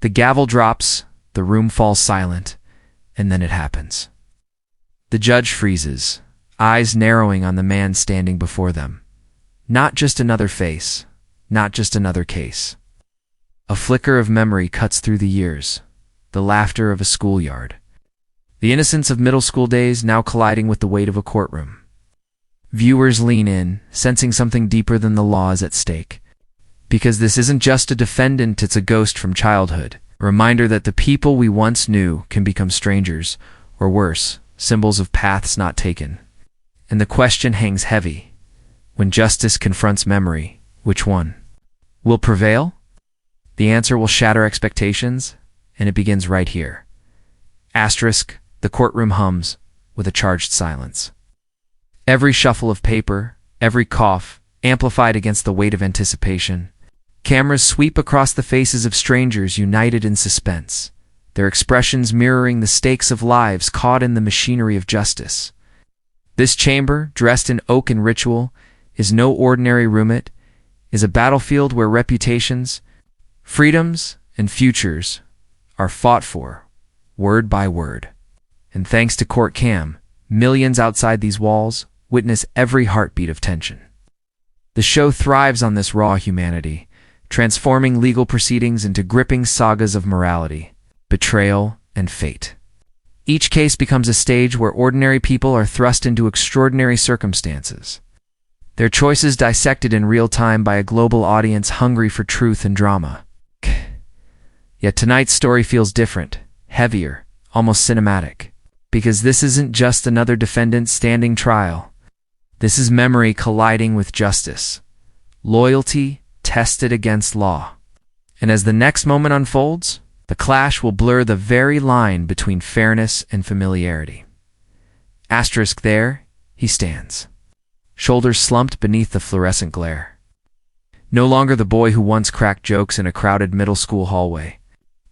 The gavel drops, the room falls silent, and then it happens. The judge freezes, eyes narrowing on the man standing before them. Not just another face, not just another case. A flicker of memory cuts through the years, the laughter of a schoolyard. The innocence of middle school days now colliding with the weight of a courtroom. Viewers lean in, sensing something deeper than the law is at stake. Because this isn't just a defendant, it's a ghost from childhood. A reminder that the people we once knew can become strangers, or worse, symbols of paths not taken. And the question hangs heavy. When justice confronts memory, which one will prevail? The answer will shatter expectations, and it begins right here. Asterisk, the courtroom hums with a charged silence. Every shuffle of paper, every cough, amplified against the weight of anticipation. Cameras sweep across the faces of strangers united in suspense, their expressions mirroring the stakes of lives caught in the machinery of justice. This chamber, dressed in oak and ritual, is no ordinary room. It is a battlefield where reputations, freedoms, and futures are fought for, word by word. And thanks to Court Cam, millions outside these walls witness every heartbeat of tension. The show thrives on this raw humanity, transforming legal proceedings into gripping sagas of morality, betrayal, and fate. Each case becomes a stage where ordinary people are thrust into extraordinary circumstances, their choices dissected in real time by a global audience hungry for truth and drama. Yet tonight's story feels different, heavier, almost cinematic, because this isn't just another defendant standing trial. This is memory colliding with justice, loyalty tested against law. And as the next moment unfolds, the clash will blur the very line between fairness and familiarity. Asterisk, there he stands, shoulders slumped beneath the fluorescent glare. No longer the boy who once cracked jokes in a crowded middle school hallway.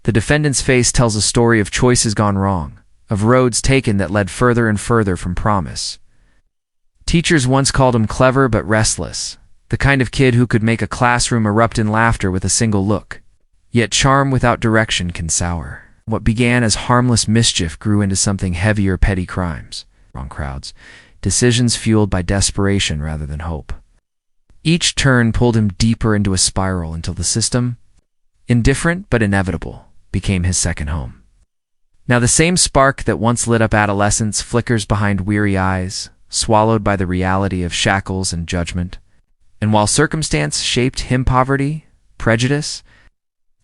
The defendant's face tells a story of choices gone wrong, of roads taken that led further and further from promise. Teachers once called him clever but restless, the kind of kid who could make a classroom erupt in laughter with a single look. Yet charm without direction can sour. What began as harmless mischief grew into something heavier: petty crimes, wrong crowds, decisions fueled by desperation rather than hope. Each turn pulled him deeper into a spiral until the system, indifferent but inevitable, became his second home. Now the same spark that once lit up adolescence flickers behind weary eyes, swallowed by the reality of shackles and judgment. And while circumstance shaped him, poverty, prejudice,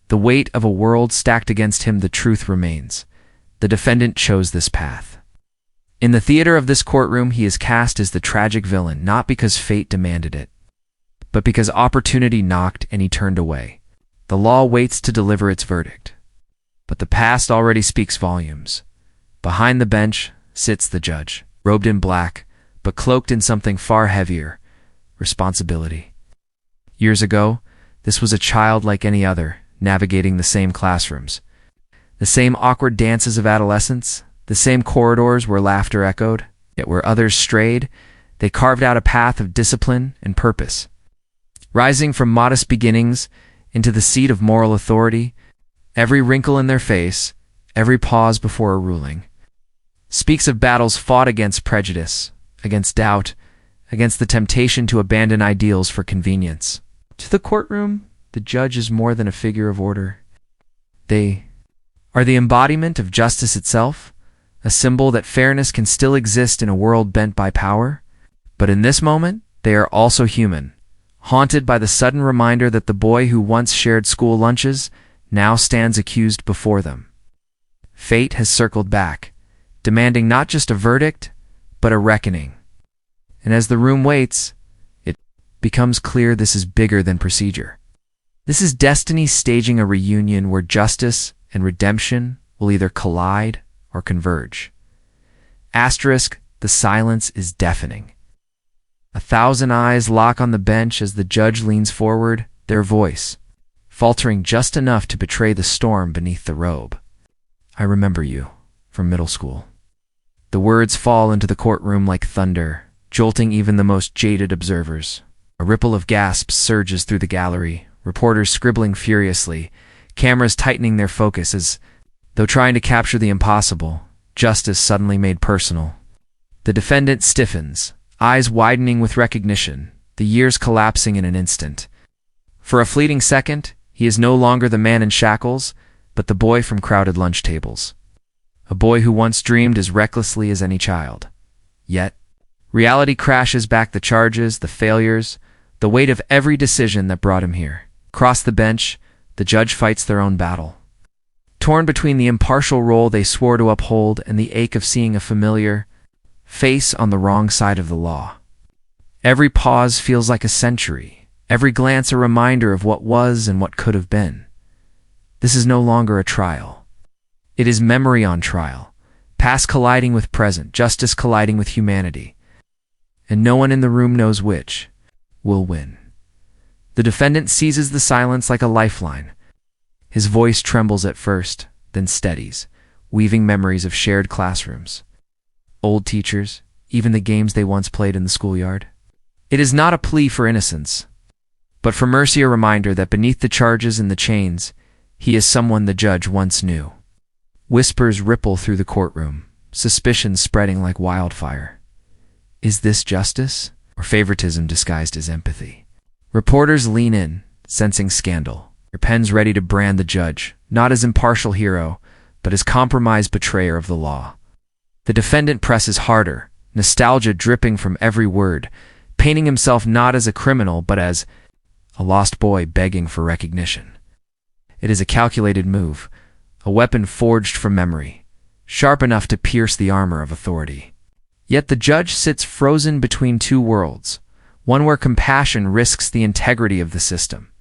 the weight of a world stacked against him, the truth remains. The defendant chose this path. In the theater of this courtroom, he is cast as the tragic villain, not because fate demanded it, but because opportunity knocked and he turned away. The law waits to deliver its verdict, but the past already speaks volumes. Behind the bench sits the judge, robed in black, but cloaked in something far heavier: responsibility. Years ago, this was a child like any other, navigating the same classrooms, the same awkward dances of adolescence, the same corridors where laughter echoed, yet where others strayed, they carved out a path of discipline and purpose. Rising from modest beginnings into the seat of moral authority, every wrinkle in their face, every pause before a ruling, speaks of battles fought against prejudice, against doubt, against the temptation to abandon ideals for convenience. To the courtroom, the judge is more than a figure of order. They are the embodiment of justice itself, a symbol that fairness can still exist in a world bent by power. But in this moment, they are also human, haunted by the sudden reminder that the boy who once shared school lunches now stands accused before them. Fate has circled back, demanding not just a verdict, but a reckoning. And as the room waits, it becomes clear this is bigger than procedure. This is destiny staging a reunion where justice and redemption will either collide or converge. Asterisk, the silence is deafening. 1,000 eyes lock on the bench as the judge leans forward, their voice faltering just enough to betray the storm beneath the robe. I remember you from middle school. The words fall into the courtroom like thunder, jolting even the most jaded observers. A ripple of gasps surges through the gallery, reporters scribbling furiously, cameras tightening their focus as though trying to capture the impossible, justice suddenly made personal. The defendant stiffens, eyes widening with recognition, the years collapsing in an instant. For a fleeting second, he is no longer the man in shackles, but the boy from crowded lunch tables. A boy who once dreamed as recklessly as any child. Yet, reality crashes back the charges, the failures, the weight of every decision that brought him here. Across the bench, the judge fights their own battle. Torn between the impartial role they swore to uphold and the ache of seeing a familiar face on the wrong side of the law. Every pause feels like a century, every glance a reminder of what was and what could have been. This is no longer a trial. It is memory on trial, past colliding with present, justice colliding with humanity. And no one in the room knows which will win. The defendant seizes the silence like a lifeline. His voice trembles at first, then steadies, weaving memories of shared classrooms, old teachers, even the games they once played in the schoolyard. It is not a plea for innocence, but for mercy, a reminder that beneath the charges and the chains, he is someone the judge once knew. Whispers ripple through the courtroom, suspicions spreading like wildfire. Is this justice, or favoritism disguised as empathy? Reporters lean in, sensing scandal, their pens ready to brand the judge, not as impartial hero, but as compromised betrayer of the law. The defendant presses harder, nostalgia dripping from every word, painting himself not as a criminal but as a lost boy begging for recognition. It is a calculated move, a weapon forged from memory, sharp enough to pierce the armor of authority. Yet the judge sits frozen between two worlds, one where compassion risks the integrity of the system,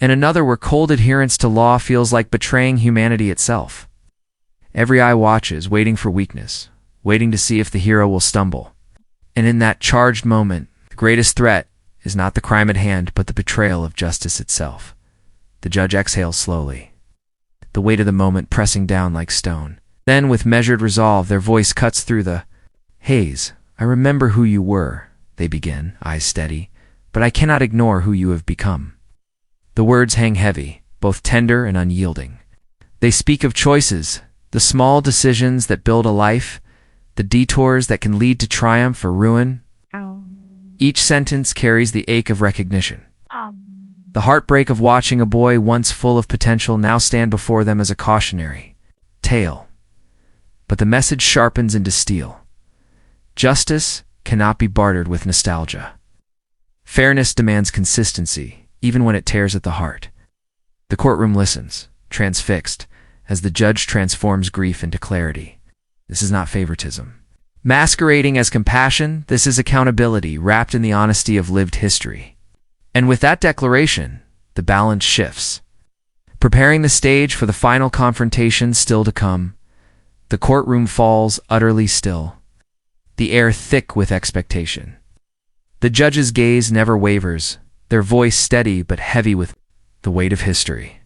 and another where cold adherence to law feels like betraying humanity itself. Every eye watches, waiting for weakness, waiting to see if the hero will stumble. And in that charged moment, the greatest threat is not the crime at hand, but the betrayal of justice itself. The judge exhales slowly, the weight of the moment pressing down like stone. Then, with measured resolve, their voice cuts through the haze. I remember who you were, they begin, eyes steady, but I cannot ignore who you have become. The words hang heavy, both tender and unyielding. They speak of choices, the small decisions that build a life, the detours that can lead to triumph or ruin. Each sentence carries the ache of recognition. The heartbreak of watching a boy once full of potential now stand before them as a cautionary tale. But the message sharpens into steel. Justice cannot be bartered with nostalgia. Fairness demands consistency, even when it tears at the heart. The courtroom listens, transfixed, as the judge transforms grief into clarity. This is not favoritism. Masquerading as compassion, this is accountability wrapped in the honesty of lived history. And with that declaration, the balance shifts. Preparing the stage for the final confrontation still to come, the courtroom falls utterly still, the air thick with expectation. The judge's gaze never wavers, their voice steady but heavy with the weight of history.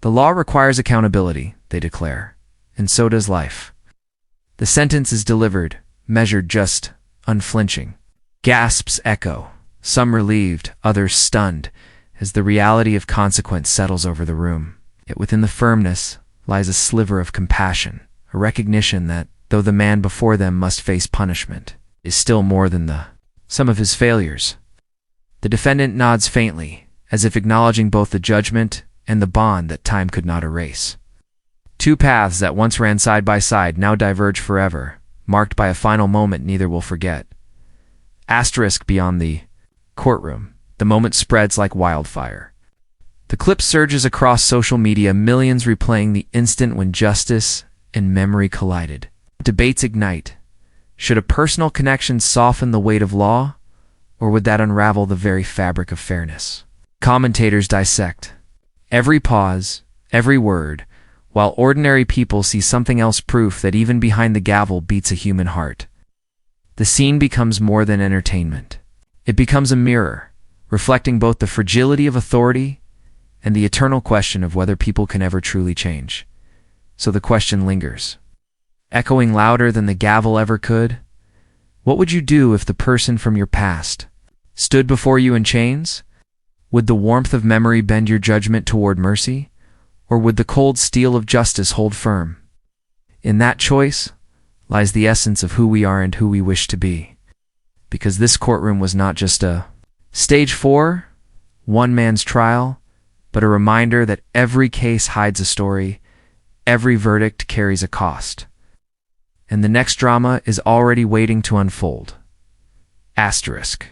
The law requires accountability, they declare, and so does life. The sentence is delivered, measured just, unflinching. Gasps echo, some relieved, others stunned, as the reality of consequence settles over the room. Yet within the firmness lies a sliver of compassion, a recognition that, though the man before them must face punishment, is still more than the sum of his failures. The defendant nods faintly, as if acknowledging both the judgment and the bond that time could not erase. Two paths that once ran side by side now diverge forever, marked by a final moment neither will forget. Asterisk beyond the courtroom, the moment spreads like wildfire. The clip surges across social media, millions replaying the instant when justice and memory collided. Debates ignite. Should a personal connection soften the weight of law, or would that unravel the very fabric of fairness? Commentators dissect every pause, every word, while ordinary people see something else, proof that even behind the gavel beats a human heart. The scene becomes more than entertainment. It becomes a mirror, reflecting both the fragility of authority and the eternal question of whether people can ever truly change. So the question lingers, echoing louder than the gavel ever could. What would you do if the person from your past stood before you in chains? Would the warmth of memory bend your judgment toward mercy, Or would the cold steel of justice hold firm? In that choice lies the essence of who we are and who we wish to be. Because this courtroom was not just a stage 4, one man's trial, but a reminder that every case hides a story, every verdict carries a cost. And the next drama is already waiting to unfold. Asterisk.